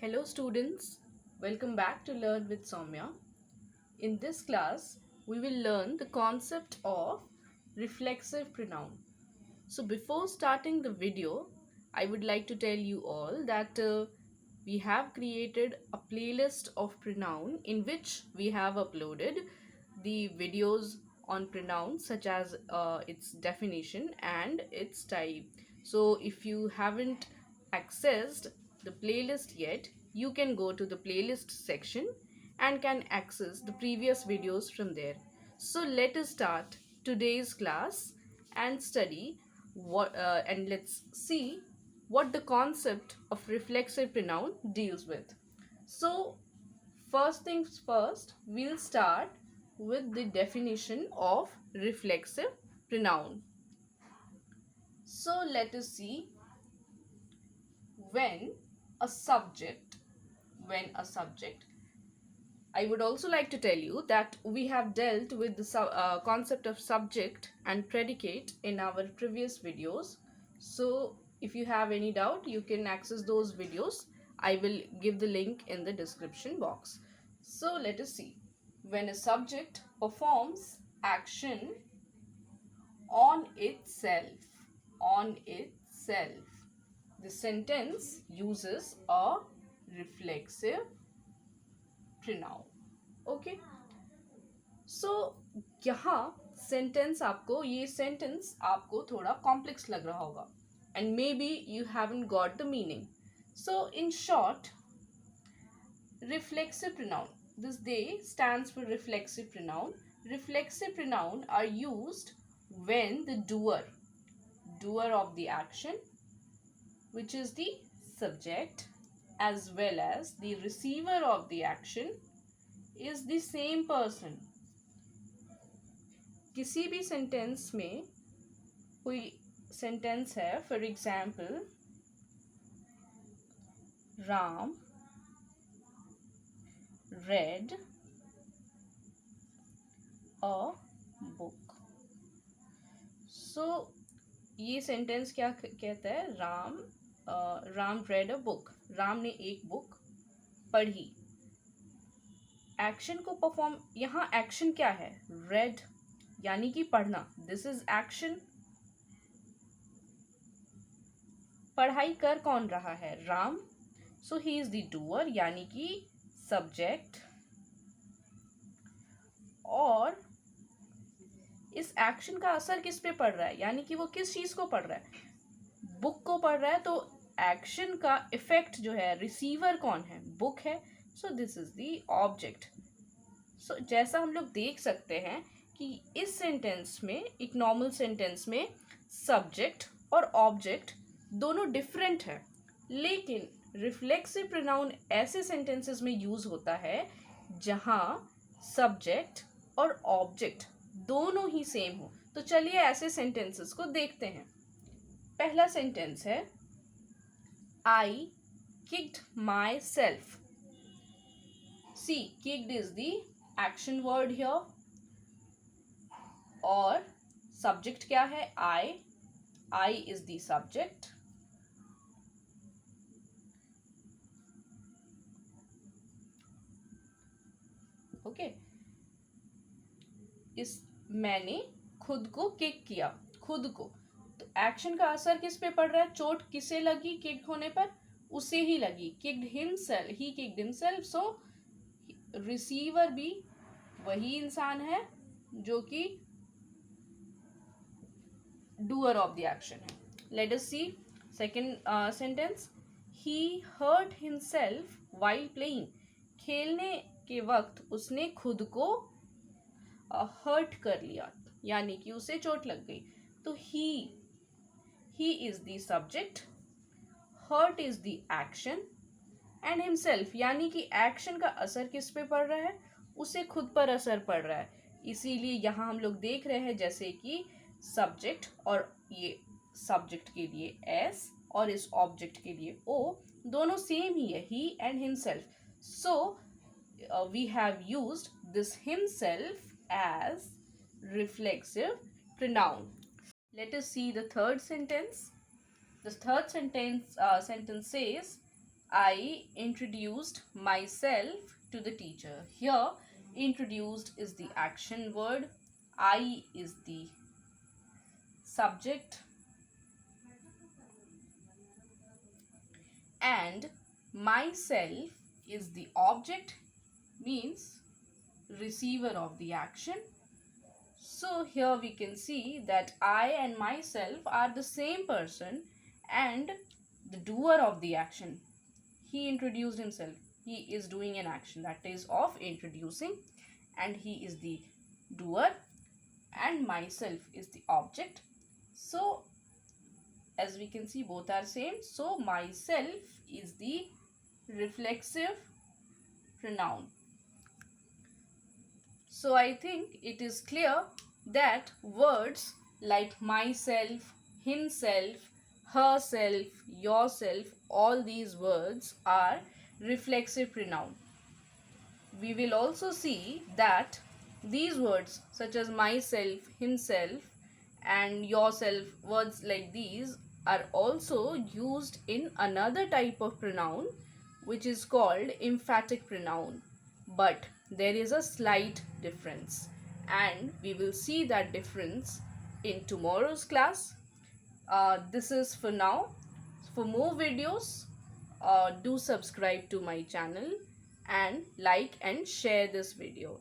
Hello students, welcome back to Learn with Soumya. In this class, we will learn the concept of reflexive pronoun. So before starting the video, I would like to tell you all that we have created a playlist of pronoun in which we have uploaded the videos on pronouns such as its definition and its type. So if you haven't accessed the playlist yet, you can go to the playlist section and can access the previous videos from there. So let us start today's class and study and let's see what the concept of reflexive pronoun deals with. So first things first, we'll start with the definition of reflexive pronoun. So let us see when a subject, when a subject. I would also like to tell you that we have dealt with the concept of subject and predicate in our previous videos. So if you have any doubt, you can access those videos. I will give the link in the description box. So let us see. When a subject performs action on itself, on itself, the sentence uses a reflexive pronoun. Okay. सो यहाँ ये sentence आपको थोड़ा complex लग रहा होगा and may be you haven't got the meaning. So in short, reflexive pronoun, this they stands for reflexive pronoun. Reflexive pronoun are used when the doer of the action, which is the subject, as well as the receiver of the action is the same person. किसी भी sentence में कोई sentence है, for example Ram read a book. So ये sentence क्या कहता है? Ram read a book. Ram ने एक बुक पढ़ी. एक्शन को परफॉर्म, यहाँ एक्शन क्या है? read यानी कि पढ़ना. This is action. पढ़ाई कर कौन रहा है? राम. सो ही इज द डूअर यानी कि सब्जेक्ट. और इस एक्शन का असर किस पे पड़ रहा है? यानी कि वो किस चीज को पढ़ रहा है? बुक को पढ़ रहा है. तो एक्शन का इफेक्ट जो है, रिसीवर कौन है? बुक है. So this is the object. So जैसा हम लोग देख सकते हैं कि इस सेंटेंस में, एक नॉर्मल सेंटेंस में, सब्जेक्ट और ऑब्जेक्ट दोनों डिफरेंट है. लेकिन रिफ्लेक्सिव प्रोनाउन ऐसे सेंटेंसेस में यूज होता है जहां सब्जेक्ट और ऑब्जेक्ट दोनों ही सेम हो. तो चलिए ऐसे सेंटेंसेस को देखते हैं. पहला सेंटेंस है I kicked myself. See, kicked is the action word here और सब्जेक्ट क्या है? I is the subject. Okay. मैंने खुद को किक किया. खुद को. तो एक्शन का असर किस पे पड़ रहा है? चोट किसे लगी किक होने पर? उसे ही लगी. किक्ड हिमसेल्फ, ही किक्ड हिमसेल्फ. सो रिसीवर भी वही इंसान है जो कि डूअर ऑफ द एक्शन है. लेट अस सी सेकंड सेंटेंस. ही हर्ट हिमसेल्फ व्हाइल प्लेइंग. खेलने के वक्त उसने खुद को हर्ट कर लिया यानी कि उसे चोट लग गई. तो he is the subject, hurt is the action and himself यानी कि एक्शन का असर किस पे पड़ रहा है? उसे खुद पर असर पड़ रहा है. इसीलिए यहाँ हम लोग देख रहे हैं जैसे कि सब्जेक्ट, और ये सब्जेक्ट के लिए एस और इस ऑब्जेक्ट के लिए ओ, दोनों सेम ही है, he and himself. So we have used this himself as reflexive pronoun. Let us see the third sentence. The third sentence says, I introduced myself to the teacher. Here, introduced is the action word, I is the subject, and myself is the object, means receiver of the action. So here we can see that I and myself are the same person and the doer of the action. He introduced himself. He is doing an action, that is of introducing, and he is the doer and myself is the object. So as we can see, both are same. So myself is the reflexive pronoun. So I think it is clear that words like myself, himself, herself, yourself, all these words are reflexive pronoun. We will also see that these words such as myself, himself and yourself, words like these are also used in another type of pronoun which is called emphatic pronoun. But there is a slight difference and we will see that difference in tomorrow's class. This is for now. For more videos, do subscribe to my channel and like and share this video.